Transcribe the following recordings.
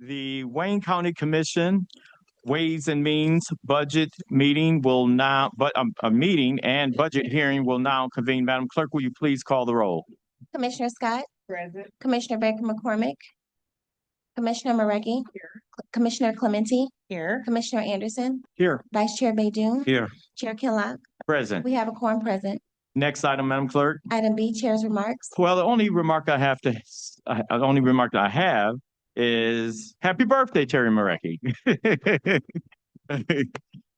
The Wayne County Commission Ways and Means Budget Meeting will now, a meeting and budget hearing will now convene. Madam Clerk, will you please call the roll? Commissioner Scott, Present. Commissioner Baker McCormick, Commissioner Marecki, Here. Commissioner Clementi, Here. Commissioner Anderson, Here. Vice Chair Baydoun, Here. Chair Killock. Present. We have a quorum present. Next item, Madam Clerk. Item B, Chair's remarks. Well, the only remark I have is happy birthday, Terry Marecki.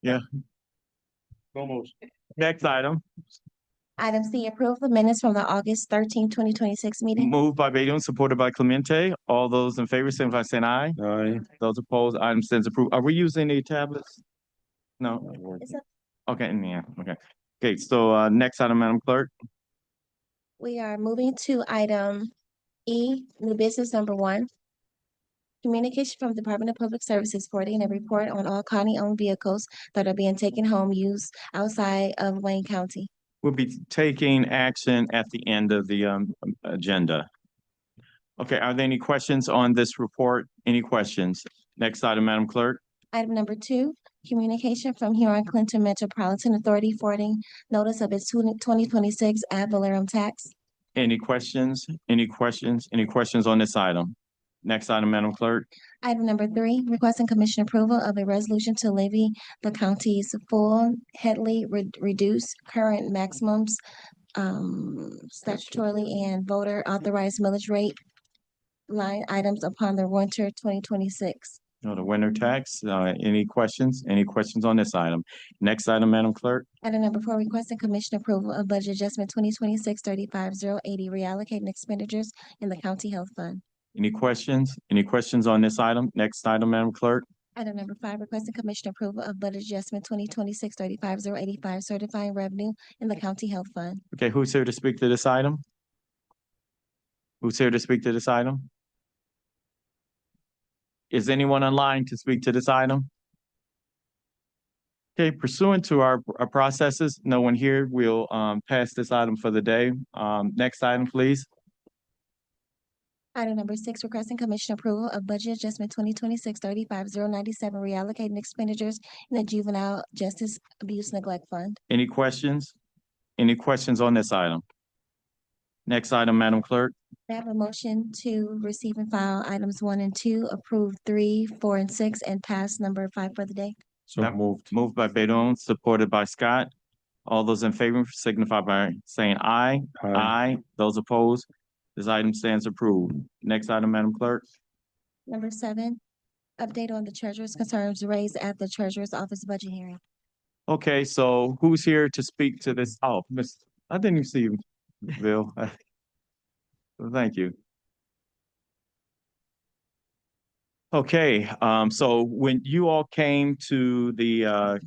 Yeah. Almost. Next item, Item C, approve the minutes from the August 13, 2026 meeting. moved by Baydoun, supported by Clemente. All those in favor, signify by saying aye. Aye. Those opposed, item stands approved. Are we using any tablets? No. Is it- Okay, yeah, okay. Okay, so next item, Madam Clerk. We are moving to item E, new business number 1. Communication from Department of Public Services forwarding a report on all county-owned vehicles that are being taken home use outside of Wayne County. We'll be taking action at the end of the agenda. Okay, are there any questions on this report? Any questions? Next item, Madam Clerk. Item number 2, communication from Huron Clinton Metropolitan Authority forwarding notice of its 2026 ad valorem tax. Any questions? Any questions? Any questions on this item? Next item, Madam Clerk. Item number 3, requesting commission approval of a resolution to levy the county's full Headley reduced current maximums statutorily and voter authorized millage rate line items upon the winter 2026. No, the winter tax. Any questions? Any questions on this item? Next item, Madam Clerk. Item number 4, requesting commission approval of budget adjustment 2026-35080, reallocating expenditures in the county health fund. Any questions? Any questions on this item? Next item, Madam Clerk. Item number 5, requesting commission approval of budget adjustment 2026-35085, certifying revenue in the county health fund. Okay, who's here to speak to this item? Who's here to speak to this item? Is anyone online to speak to this item? Okay, pursuant to our processes, no one here. We'll pass this item for the day. Next item, please. Item number 6, requesting commission approval of budget adjustment 2026-35097, reallocating expenditures in the juvenile justice abuse neglect fund. Any questions? Any questions on this item? Next item, Madam Clerk. I have a motion to receive and file items 1 and 2, approve 3, 4, and 6, and pass number 5 for the day. So moved. Moved by Baydoun, supported by Scott. All those in favor signify by saying aye. Aye. Aye. Those opposed, this item stands approved. Next item, Madam Clerk. Number 7, update on the treasurer's concerns raised at the treasurer's office budget hearing. Okay, so who's here to speak to this? Oh, I didn't even see you, Bill. Thank you. Okay, so when you all came to the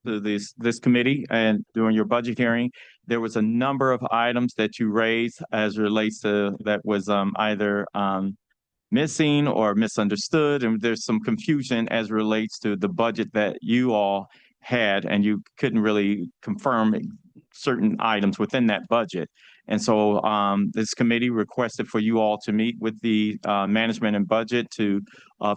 to this committee and during your budget hearing, there was a number of items that you raised as relates to that was either missing or misunderstood, and there's some confusion as relates to the budget that you all had, and you couldn't really confirm certain items within that budget. And so this committee requested for you all to meet with the management and budget to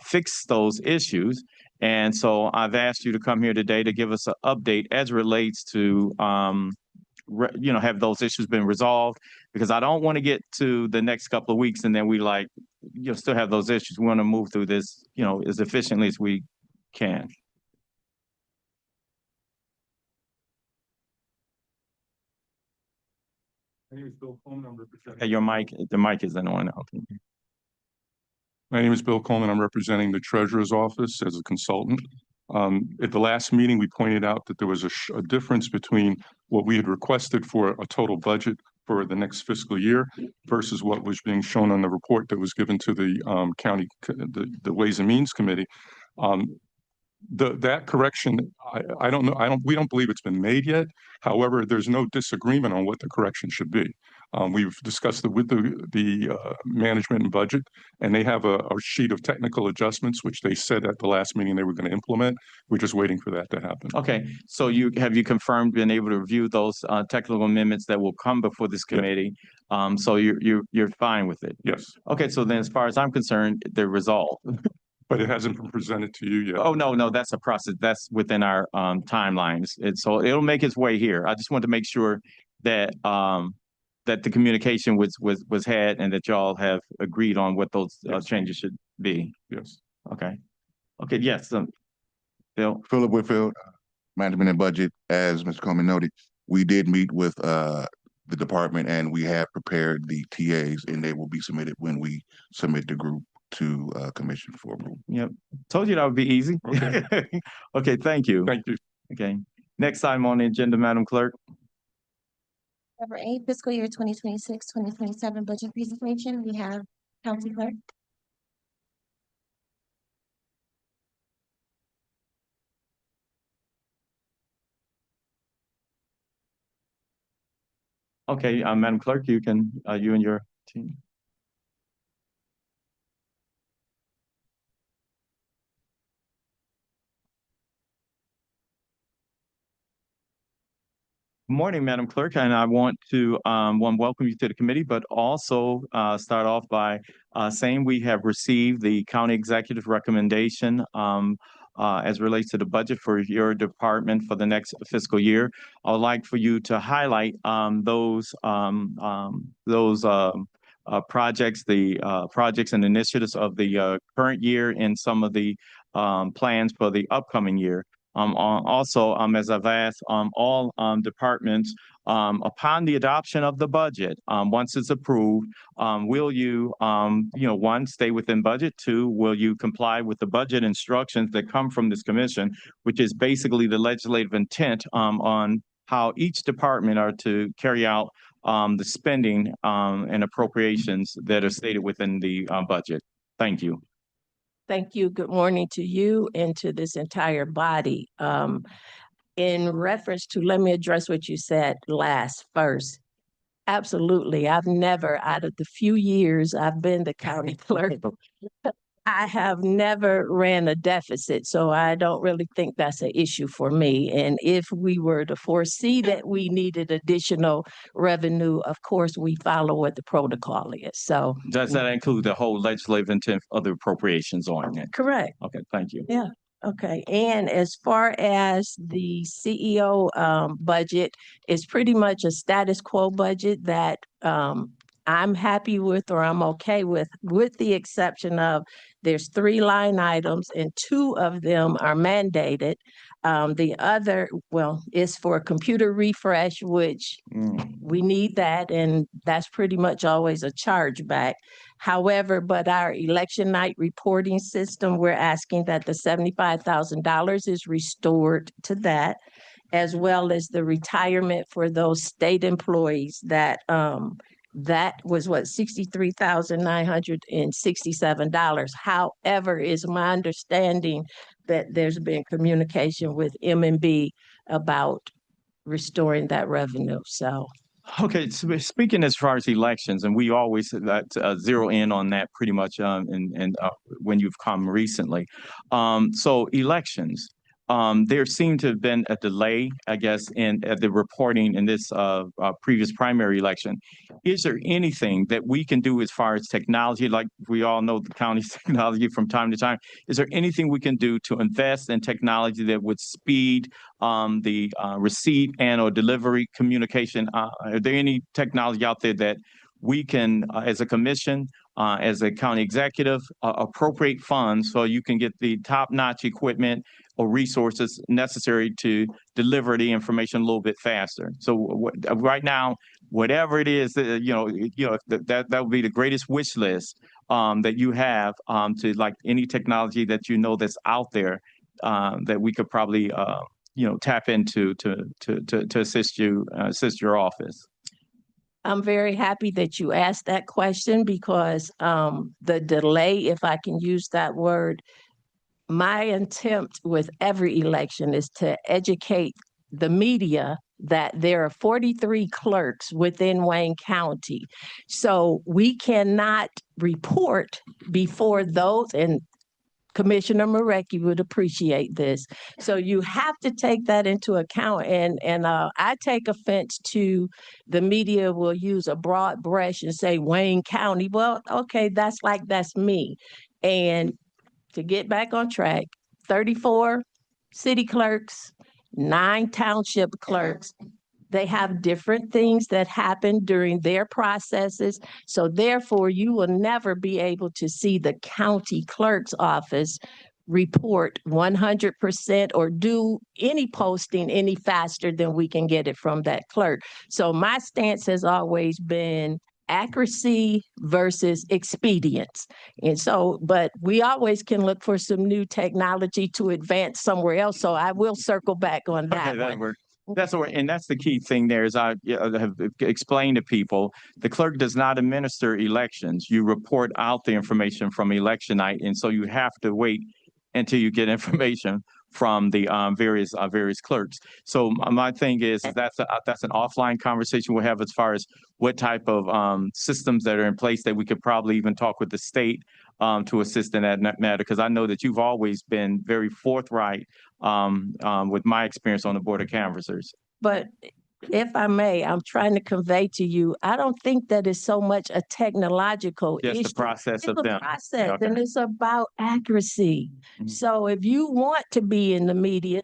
fix those issues. And so I've asked you to come here today to give us an update as relates to, have those issues been resolved? Because I don't want to get to the next couple of weeks and then we still have those issues. We want to move through this, as efficiently as we can. Hey, the mic isn't on. Okay. My name is Bill Coleman. I'm representing the Treasurer's Office as a consultant. At the last meeting, we pointed out that there was a difference between what we had requested for a total budget for the next fiscal year versus what was being shown on the report that was given to the county, the Ways and Means Committee. That correction, I don't know. We don't believe it's been made yet. However, there's no disagreement on what the correction should be. We've discussed it with the management and budget, and they have a sheet of technical adjustments, which they said at the last meeting they were going to implement. We're just waiting for that to happen. Okay, so have you confirmed been able to review those technical amendments that will come before this committee? Yes. So you're fine with it? Yes. Okay, so then as far as I'm concerned, they're resolved. But it hasn't been presented to you yet. Oh, no, that's a process. That's within our timelines. And so it'll make its way here. I just want to make sure that that the communication was had and that y'all have agreed on what those Yes. changes should be. Yes. Okay. Okay, yes, Bill. Philip Whitfield, Management and Budget. As Mr. Coleman noted, we did meet with the department and we have prepared the TAs and they will be submitted when we submit the group to commission for approval. Yep. Told you that would be easy. Okay. Okay, thank you. Thank you. Okay. Next item on the agenda, Madam Clerk. Number 8, fiscal year 2026-2027 budget presentation. We have County Clerk. Okay, Madam Clerk, you can, you and your team. Good morning, Madam Clerk, and I want to welcome you to the committee, but also start off by saying we have received the county executive recommendation as relates to the budget for your department for the next fiscal year. I would like for you to highlight those projects, the projects and initiatives of the current year and some of the plans for the upcoming year. Also, as I've asked all departments, upon the adoption of the budget, once it's approved, will you, one, stay within budget? Two, will you comply with the budget instructions that come from this commission, which is basically the legislative intent on how each department are to carry out the spending and appropriations that are stated within the budget? Thank you. Thank you. Good morning to you and to this entire body. In reference to, let me address what you said last first. Absolutely. I've never, out of the few years I've been the county clerk, I have never ran a deficit, so I don't really think that's an issue for me. And if we were to foresee that we needed additional revenue, of course, we follow what the protocol is. So Does that include the whole legislative intent of the appropriations on it? correct. Okay, thank you. Yeah. Okay. And as far as the CEO budget, it's pretty much a status quo budget that I'm happy with or I'm okay with the exception of there's 3 line items and 2 of them are mandated. The other, well, is for computer refresh, which we need that, and that's pretty much always a chargeback. However, but our election night reporting system, we're asking that the $75,000 is restored to that, as well as the retirement for those state employees that that was what, $63,967. However, is my understanding that there's been communication with M&B about restoring that revenue. So Okay, so speaking as far as elections, and we always zero in on that pretty much and when you've come recently. So elections, there seemed to have been a delay, I guess, in the reporting in this previous primary election. Is there anything that we can do as far as technology? Like we all know the county's technology from time to time. Is there anything we can do to invest in technology that would speed the receipt and or delivery communication? Are there any technology out there that we can, as a commission, as a county executive, appropriate funds so you can get the top-notch equipment or resources necessary to deliver the information a little bit faster? So right now, whatever it is, that would be the greatest wish list that you have to like any technology that you know that's out there that we could probably tap into to assist your office. I'm very happy that you asked that question because the delay, if I can use that word, my attempt with every election is to educate the media that there are 43 clerks within Wayne County. So we cannot report before those, and Commissioner Marecki would appreciate this. So you have to take that into account. And I take offense to the media will use a broad brush and say Wayne County. Well, okay, that's me. And to get back on track, 34 city clerks, 9 township clerks. They have different things that happen during their processes. So therefore, you will never be able to see the county clerk's office report 100% or do any posting any faster than we can get it from that clerk. So my stance has always been accuracy versus expedience. And so, but we always can look for some new technology to advance somewhere else. So I will circle back on that Okay, that one. works. That's what, and that's the key thing there is I have explained to people, the clerk does not administer elections. You report out the information from election night, and so you have to wait until you get information from the various clerks. So my thing is that's an offline conversation we'll have as far as what type of systems that are in place that we could probably even talk with the state to assist in that matter, because I know that you've always been very forthright with my experience on the Board of Canvassers. But if I may, I'm trying to convey to you, I don't think that is so much a technological Just issue. the process It's of a them. process, Okay. and it's about accuracy. Mhm. So if you want to be in the media,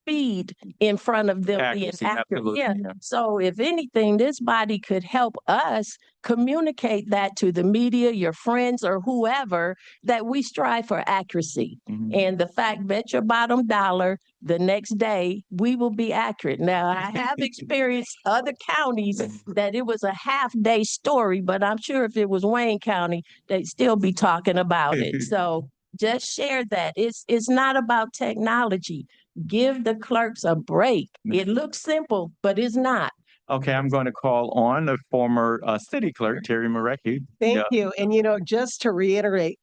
speed in front of them being Accuracy, accurate. absolutely. Yeah. Yeah. So if anything, this body could help us communicate that to the media, your friends, or whoever, that we strive for accuracy. Mhm. And the fact, bet your bottom dollar, the next day we will be accurate. Now, I have experienced other counties that it was a half-day story, but I'm sure if it was Wayne County, they'd still be talking about it. So just share that. It's not about technology. Give the clerks a break. It looks simple, but it's not. Okay, I'm going to call on the former city clerk, Terry Marecki. Thank you. And just to reiterate,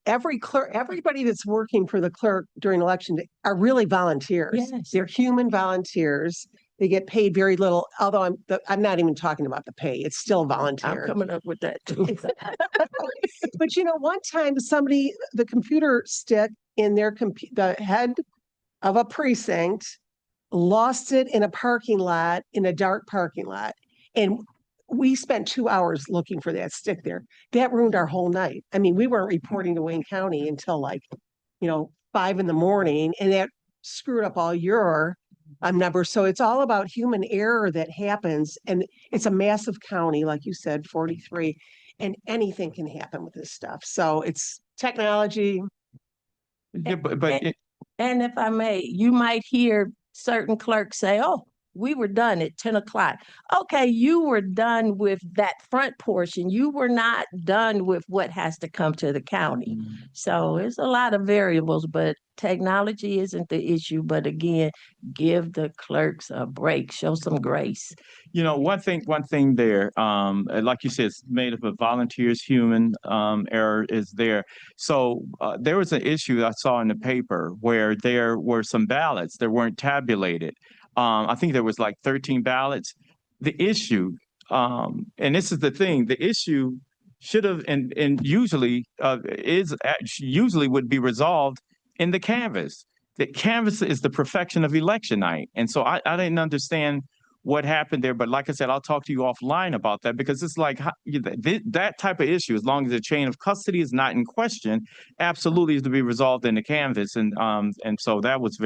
every clerk, everybody that's working for the clerk during election day are really volunteers. Yes. They're human volunteers. They get paid very little, although I'm not even talking about the pay. It's still I'm volunteer. coming up with that too. But one time the computer stick in the head of a precinct lost it in a parking lot, in a dark parking lot. And we spent 2 hours looking for that stick there. That ruined our whole night. I mean, we weren't reporting to Wayne County until 5 a.m, and that screwed up all your numbers. So it's all about human error that happens. And it's a massive county, like you said, 43, and anything can happen with this stuff. So it's technology. Yeah, but And if I may, you might hear certain clerks say, oh, we were done at 10 o'clock. Okay, you were done with that front portion. You were not done with what has to come to the county. So it's a lot of variables, but technology isn't the issue. But again, give the clerks a break, show some grace. one thing there, like you said, it's made up of volunteers, human error is there. So there was an issue I saw in the paper where there were some ballots that weren't tabulated. I think there was like 13 ballots. The issue, and this is the thing, the issue should have and usually usually would be resolved in the canvas. The canvas is the perfection of election night, and so I didn't understand what happened there. But like I said, I'll talk to you offline about that, because it's like that type of issue, as long as the chain of custody is not in question, absolutely is to be resolved in the canvas. And so that was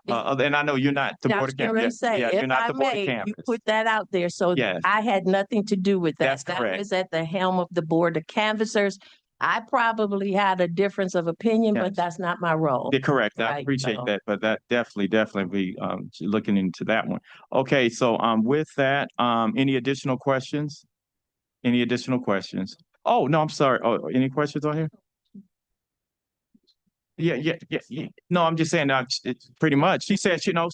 and I know you're not the I Board was of getting ready Canvass. to say, Yeah, if you're not I the Board of may, you Canvass. put that out there. So Yes. I had nothing to do with that. That's That correct. was at the helm of the Board of Canvassers. I probably had a difference of opinion, but Yes. that's not my role. Yeah, correct. I Right, appreciate so- that, but that definitely be looking into that one. Okay, so with that, any additional questions? Any additional questions? Oh, no, I'm sorry. Oh, any questions on here? Yeah. No, I'm just saying, it's pretty much, she said, she I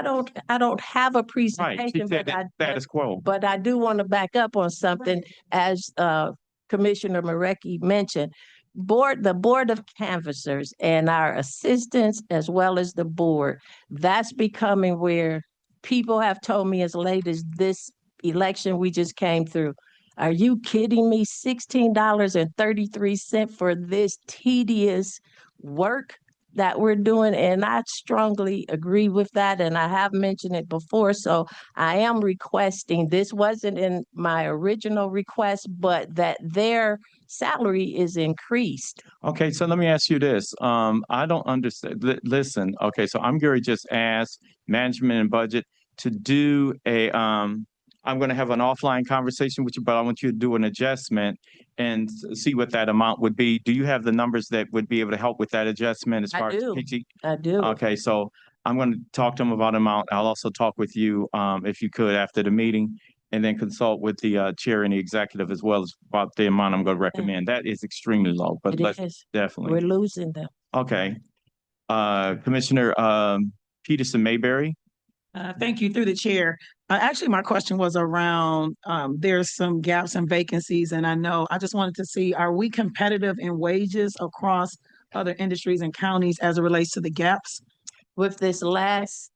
don't have a right, she presentation, said that status quo. but I do want to back up on something, as Commissioner Marecki mentioned. The Board of Canvassers and our assistants, as well as the board, that's becoming where people have told me as late as this election we just came through. Are you kidding me? $16.33 for this tedious work? that we're doing, and I strongly agree with that, and I have mentioned it before, so I am requesting, this wasn't in my original request, but that their salary is increased. Okay, so let me ask you this. I don't understand. Listen, okay, so I'm going to just ask management and budget to do I'm going to have an offline conversation with you, but I want you to do an adjustment and see what that amount would be. Do you have the numbers that would be able to help with that adjustment as I far as do. PT? I do. Okay, so I'm going to talk to them about amount. I'll also talk with you, if you could, after the meeting, and then consult with the chair and the executive as well as about the amount I'm going to recommend. That is extremely low, but It let's is. definitely. We're losing them. Okay. Commissioner Peterson Mayberry. Thank you through the chair. Actually, my question was around, there's some gaps and vacancies, and I just wanted to see, are we competitive in wages across other industries and counties as it relates to the gaps? With this last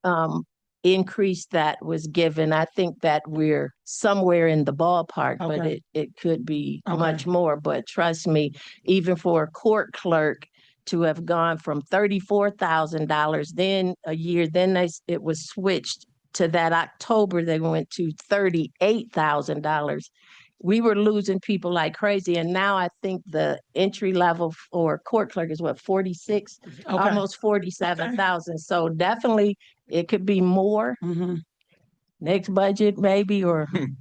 increase that was given, I think that we're somewhere in the ballpark, but Okay. it could be Okay. much more. But trust me, even for a court clerk to have gone from $34,000, then a year, then it was switched to that October, they went to $38,000. We were losing people like crazy. And now I think the entry level for court clerk is what, 46? Okay. Almost 47,000. So definitely it could be more Mhm. next budget maybe, or Mhm.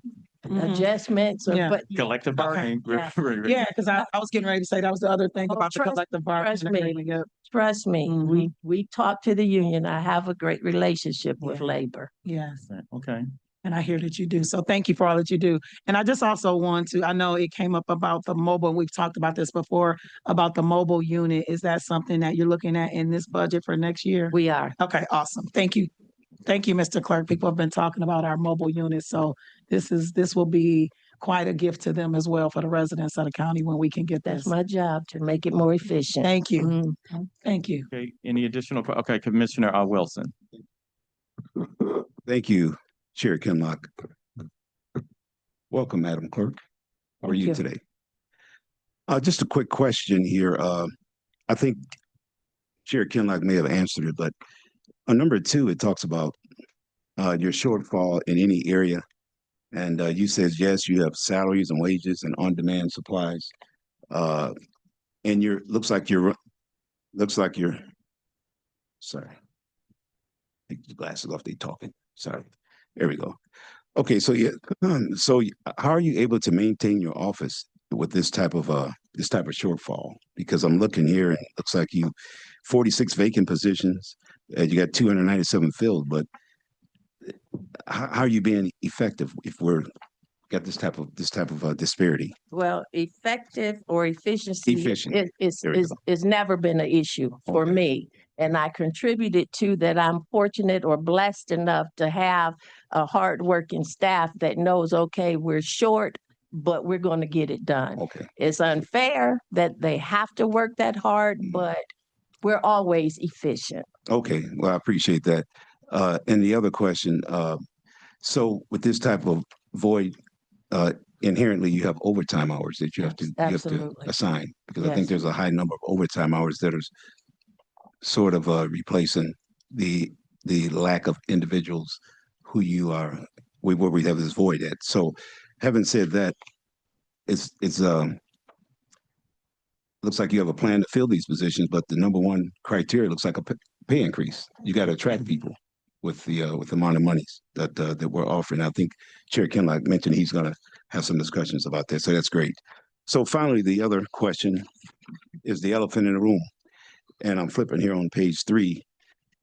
adjustments, or, Yeah. but Collective bargaining. Yeah. Yeah, because I was getting ready to say that was the other thing Oh, about the trust- collective trust bargaining me. agreement. Yep. trust me, we talked to the union. I have a great relationship with Yeah. labor. Yes. Okay. And I hear that you do. So thank you for all that you do. And I just also want to, I know it came up about the mobile, and we've talked about this before, about the mobile unit. Is that something that you're looking at in this budget for next year? We are. Okay, awesome. Thank you. Thank you, Mr. Clerk. People have been talking about our mobile units. So this will be quite a gift to them as well, for the residents of the county, when we can get That's this. my job, to make it more efficient. Thank you. Mhm. Thank you. Okay. Any additional? Okay, Commissioner Wilson. Thank you, Chair Kinlock. Welcome, Madam Clerk. How are Thank you you. today? Just a quick question here. I think Chair Kinlock may have answered it, but on number 2, it talks about your shortfall in any area. And you says, yes, you have salaries and wages and on-demand supplies. And looks like you're, sorry. Take your glasses off, they talking. Sorry. There we go. Okay, so yeah, so how are you able to maintain your office with this type of shortfall? Because I'm looking here, and it looks like 46 vacant positions, you got 297 filled, but how are you being effective if we're got this type of disparity? Well, effective or efficiency Efficient. is never been an issue for Okay. me. And I contributed to that. I'm fortunate or blessed enough to have a hardworking staff that knows, okay, we're short, but we're going to get it done. Okay. It's unfair that they have to work that hard, but we're always efficient. Okay. Well, I appreciate that. And the other question, so with this type of void, inherently you have overtime hours that you have to Absolutely. assign, because I Yes. think there's a high number of overtime hours that are sort of replacing the lack of individuals who where we have this void at. So having said that, it's looks like you have a plan to fill these positions, but the number one criteria looks like a pay increase. You got to attract people with the amount of monies that we're offering. I think Chair Kinlock mentioned he's going to have some discussions about that, so that's great. So finally, the other question is the elephant in the room, and I'm flipping here on page 3,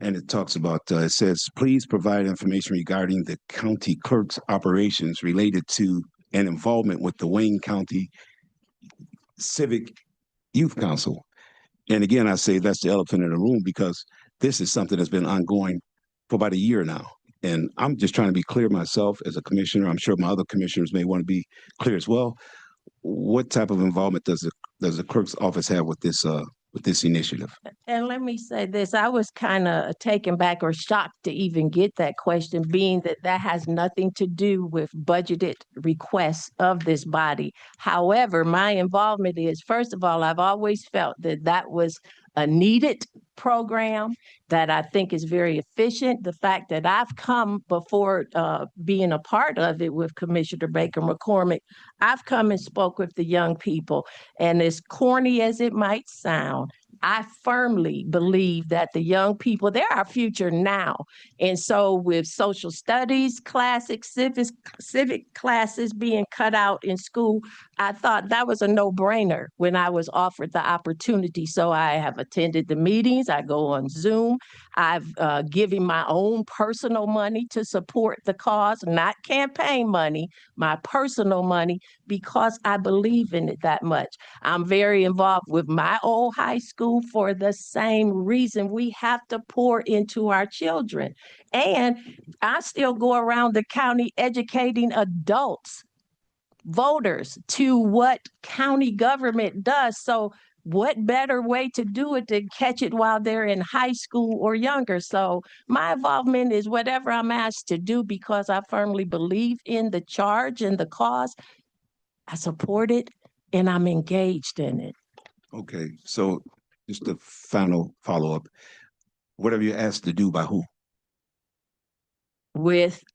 and it talks about it says, please provide information regarding the county clerk's operations related to an involvement with the Wayne County Civic Youth Council. And again, I say that's the elephant in the room, because this is something that's been ongoing for about a year now. And I'm just trying to be clear myself as a commissioner. I'm sure my other commissioners may want to be clear as well. What type of involvement does the clerk's office have with this initiative? And let me say this, I was kind of taken back or shocked to even get that question, being that that has nothing to do with budgeted requests of this body. However, my involvement is, first of all, I've always felt that that was a needed program that I think is very efficient. The fact that I've come before being a part of it with Commissioner Baker McCormick, I've come and spoke with the young people. And as corny as it might sound, I firmly believe that the young people, they're our future now. And so with social studies, classics, civic classes being cut out in school, I thought that was a no-brainer when I was offered the opportunity. So I have attended the meetings, I go on Zoom, I've given my own personal money to support the cause, not campaign money, my personal money, because I believe in it that much. I'm very involved with my old high school for the same reason. We have to pour into our children. And I still go around the county educating adults, voters, to what county government does. So what better way to do it than catch it while they're in high school or younger? So my involvement is whatever I'm asked to do because I firmly believe in the charge and the cause. I support it and I'm engaged in it. Okay, so just the final follow-up. Whatever you're asked to do by who?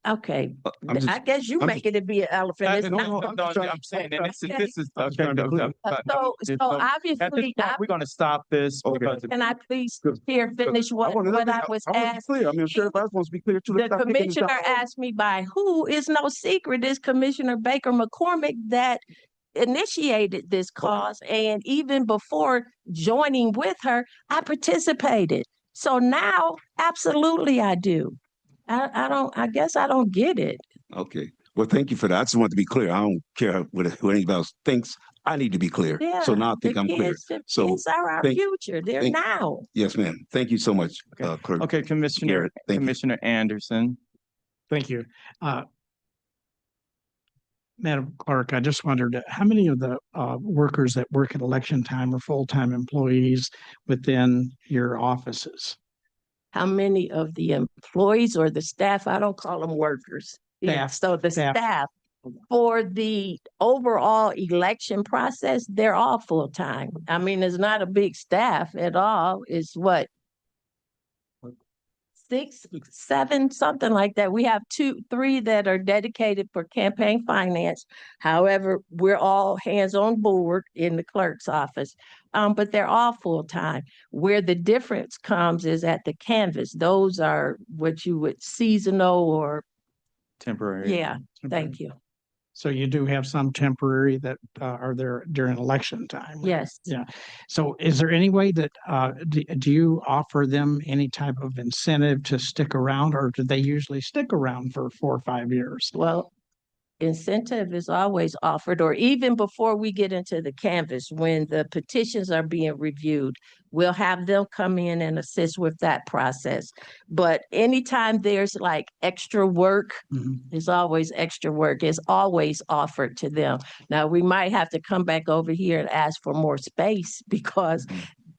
Okay, I'm just- I guess you I'm making it be an elephant. It's no, not. no, No, trying- I'm saying that Okay. this is, okay, trying to be clear. So at this obviously, point, we're gonna stop this Okay. because can I please Good. here finish I what want I was to be asked? clear. I mean, I'm sure everybody wants to be clear too. The commissioner asked me by who. Is no secret. It's Commissioner Baker McCormick that initiated this cause. And even before joining with her, I participated. So now, absolutely I do. I guess I don't get it. Okay. Well, thank you for that. I just want to be clear. I don't care what anybody else thinks. I need to be clear. Yeah. So now I think I'm clear. The So kids are our thank- future. They're thank- now. Yes, ma'am. Thank you so much, Okay. Clerk. Okay, Garrett, thank you. Commissioner Anderson. Thank you. Madam Clerk, I just wondered, how many of the workers that work at election time are full-time employees within your offices? How many of the employees or the staff, I don't call them workers. Yeah, Staff, so the staff. staff for the overall election process, they're all full-time. I mean, it's not a big staff at all. It's what? 6, 7, something like that. We have 2, 3 that are dedicated for campaign finance. However, we're all hands on board in the clerk's office. But they're all full-time. Where the difference comes is at the canvas. Those are what you would seasonal or, Temporary. yeah, thank you. So you do have some temporary that are there during election time? right? Yes. Yeah. So is there any way that, do you offer them any type of incentive to stick around, or do they usually stick around for 4 or 5 years? Well, incentive is always offered, or even before we get into the canvas, when the petitions are being reviewed, we'll have them come in and assist with that process. But anytime there's like extra work, Mhm. there's always extra work. It's always offered to them. Now, we might have to come back over here and ask for more space because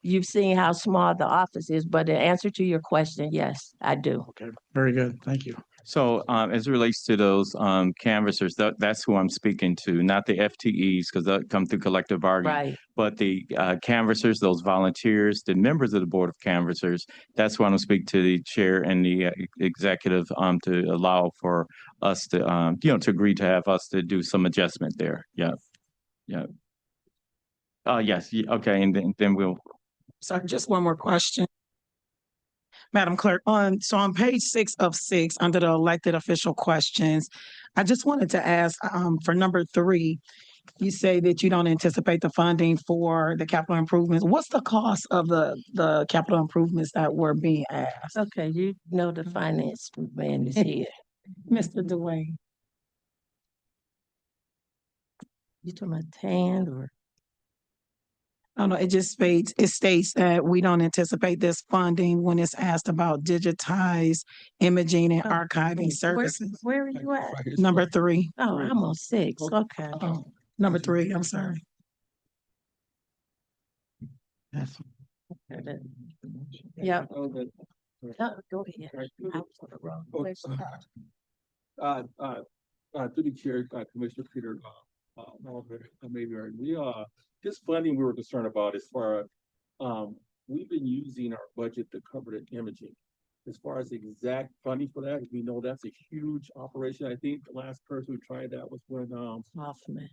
you've seen how small the office is. But in answer to your question, yes, I do. Okay, very good. Thank you. So as it relates to those canvassers, that's who I'm speaking to, not the FTEs, because that come through collective bargaining. Right. But the canvassers, those volunteers, the members of the board of canvassers, that's why I'm speak to the chair and the executive to allow for us to to agree to have us to do some adjustment there. Yeah. Yeah. Yes. Okay. And then we'll. Sorry, just one more question. Madam Clerk, on page 6 of 6, under the elected official questions, I just wanted to ask, for number 3, you say that you don't anticipate the funding for the capital improvements. What's the cost of the capital improvements that were being asked? Okay, you know the finance man is here. Mr. Dwayne? You talking about TAN or? Oh, no, it states that we don't anticipate this funding when it's asked about digitized imaging and archiving services. Where are you at? Number 3. Oh, I'm on 6. Okay. Number 3, I'm sorry. Yes. Yeah. No, go ahead. I was on the wrong place. Through the chair, Commissioner Peter, maybe, this funding we were concerned about as far, we've been using our budget to cover the imaging. As far as the exact funding for that, we know that's a huge operation. I think the last person who tried that was when, Kaufman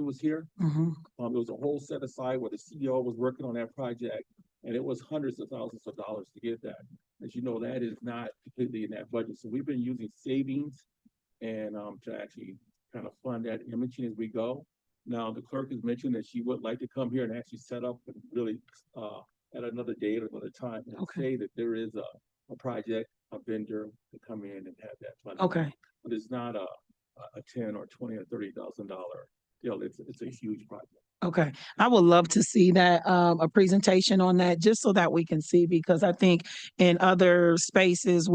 was here. Mhm. There was a whole set aside where the CEO was working on that project, and it was hundreds of thousands of dollars to get that. As you know, that is not completely in that budget. So we've been using savings and to actually kind of fund that imaging as we go. Now, the clerk has mentioned that she would like to come here and actually set up and really at another date or another time and Okay. say that there is a project, a vendor to come in and have that funding. Okay. But it's not a 10 or 20 or $30,000 deal. It's a huge project. Okay, I would love to see that, a presentation on that, just so that we can see, because I think in other spaces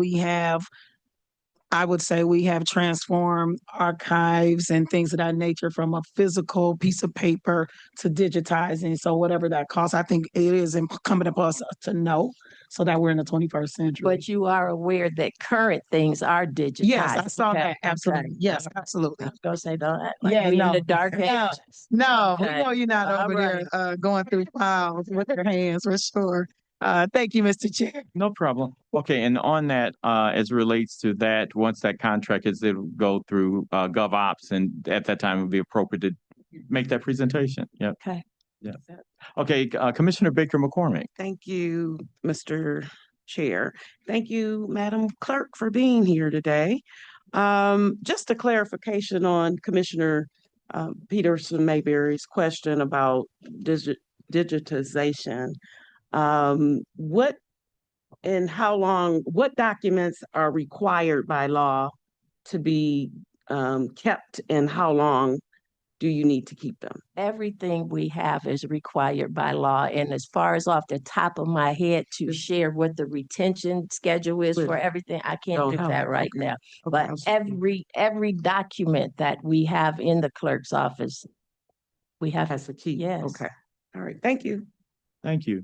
I would say we have transformed archives and things of that nature from a physical piece of paper to digitizing. So whatever that costs, I think it is incumbent upon us to know so that we're in the 21st century. But you are aware that current things are digitized. Yes, I saw Okay, that. Absolutely. okay. Yes, I absolutely. was gonna say, don't act like Yeah, we in no. the dark No. ages. No, we Okay. know you're not All over there going through files with your hands for sure. Thank you, Mr. Chair. No problem. Okay, and on that, as it relates to that, once that contract is, it'll go through GovOps, and at that time it would be appropriate to make that presentation. Yeah. Okay. Yeah. Okay, Commissioner Baker McCormick. Thank you, Mr. Chair. Thank you, Madam Clerk, for being here today. Just a clarification on Commissioner Peterson Mayberry's question about digitization. What and how long, what documents are required by law to be kept, and how long do you need to keep them? Everything we have is required by law. And as far as off the top of my head to share what the retention schedule is for everything, I can't Don't do have that it. right now. But Okay. every document that we have in the clerk's office, we have. Has a key. Yes. Okay. All right. Thank you. Thank you.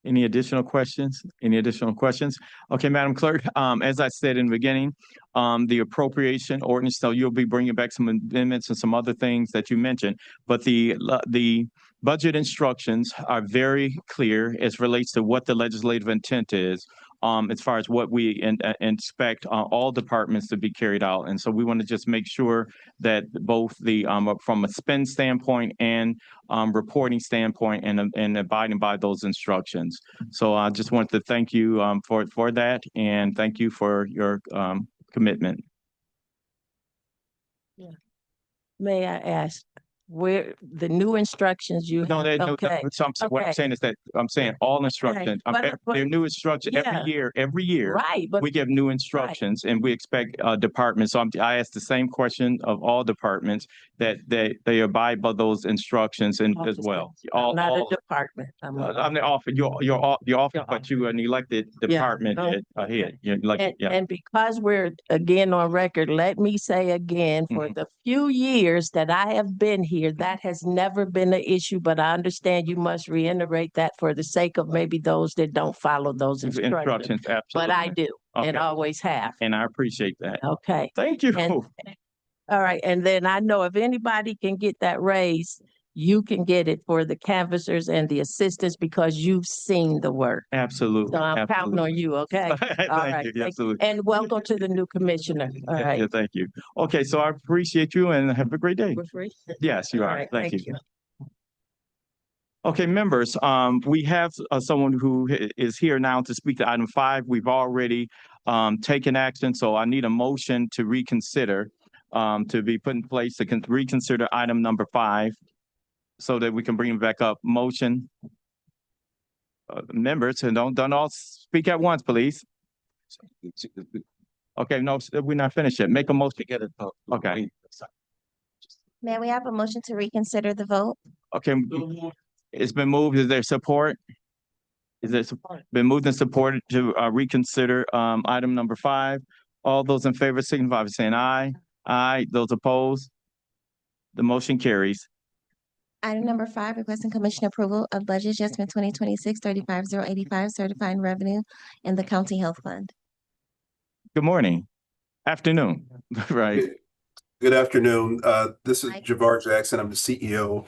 Any additional questions? Any additional questions? Okay, Madam Clerk, as I said in the beginning, the appropriation ordinance, so you'll be bringing back some amendments and some other things that you mentioned, but the budget instructions are very clear as relates to what the legislative intent is, as far as what we expect all departments to be carried out. And so we want to just make sure that both the from a spend standpoint and reporting standpoint and abiding by those instructions. So I just want to thank you for that, and thank you for your commitment. May I ask where the new instructions you No, have? no, Okay. what I'm Okay. saying is that I'm saying all instructions. But- They're new instructions Yeah. every year. Right, but We give new instructions, and we expect departments. So I asked the same question of all departments that they abide by those instructions and as well. I'm not a department. I'm I'm the office. You're office, Your but you are an elected Yeah. department Okay. head. You're like, And because we're again on record, let me say again, for Mhm. the few years that I have been here, that has never been an issue, but I understand you must reiterate that for the sake of maybe those that don't follow those instructions. Absolutely. But I do, and Okay. always have. And I appreciate that. Okay. Thank you. And- All right, and then I know if anybody can get that raise, you can get it for the canvassers and the assistants because you've seen the work. Absolutely. So I'm counting on you, okay? All Thank right, you. thank- Absolutely. And welcome to the new commissioner. All Yeah, right. thank you. Okay, so I appreciate you and have a great day. We're free? Yes, you All are. right, Thank you. Okay, members, we have someone who is here now to speak to item 5. We've already taken action, so I need a motion to reconsider, to be put in place to reconsider item number 5 so that we can bring it back up. Motion. Members, and don't all speak at once, please. Okay, no, we're not finished yet. Make a motion to get it. Okay. May we have a motion to reconsider the vote? Okay, it's been moved. Is there support? Is there been moved and supported to reconsider item number 5? All those in favor signify by saying aye. Aye. Those opposed? The motion carries. Item number 5, requesting commission approval of budget adjustment 2026-35085, certifying revenue in the county health fund. Good morning, afternoon, right? Good afternoon. This is Mike. Javar Jackson. I'm the CEO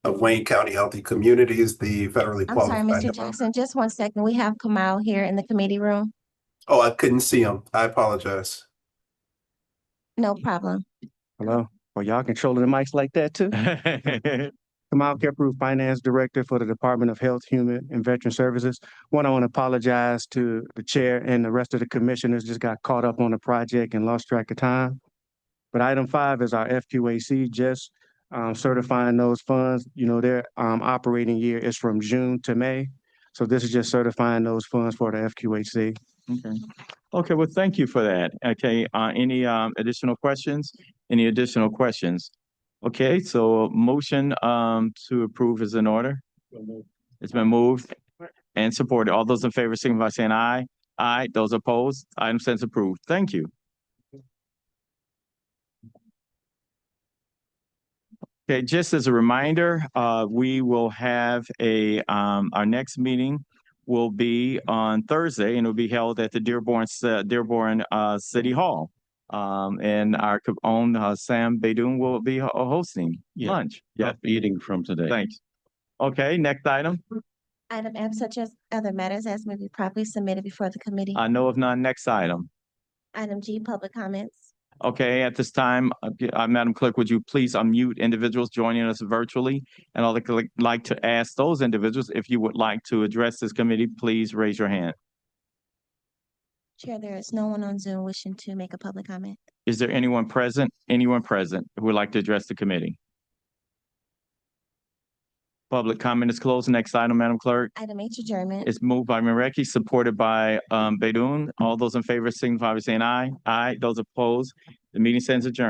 of Wayne County Healthy Communities, the federally I'm sorry, qualified. Mr. Jackson, just one second. We have Kamal here in the committee room. Oh, I couldn't see him. I apologize. No problem. Hello. Well, y'all controlling the mics like that too? Kamal Keproof, Finance Director for the Department of Health, Human and Veteran Services. One, I want to apologize to the chair and the rest of the commissioners, just got caught up on the project and lost track of time. But item 5 is our FQAC, just certifying those funds. You know, their operating year is from June to May. So this is just certifying those funds for the FQAC. Okay. Okay, well, thank you for that. Okay, any additional questions? Any additional questions? Okay, so motion to approve is in order. It's been moved and supported. All those in favor signify by saying aye. Aye. Those opposed, item stands approved. Thank you. Okay, just as a reminder, we will have our next meeting will be on Thursday, and it'll be held at the Dearborn City Hall. And our own Sam Baidoon will be hosting lunch. Yep, eating from today. Thanks. Okay, next item. Item F, such as other matters as may be properly submitted before the committee. I know of none. Next item. Item G, public comments. Okay, at this time, Madam Clerk, would you please unmute individuals joining us virtually? And I'd like to ask those individuals, if you would like to address this committee, please raise your hand. Chair, there is no one on Zoom wishing to make a public comment. Is there anyone present who would like to address the committee? Public comment is closed. Next item, Madam Clerk. Item H, adjournment. It's moved by Mareki, supported by Baidoon. All those in favor signify by saying aye. Aye. Those opposed, the meeting stands adjourned.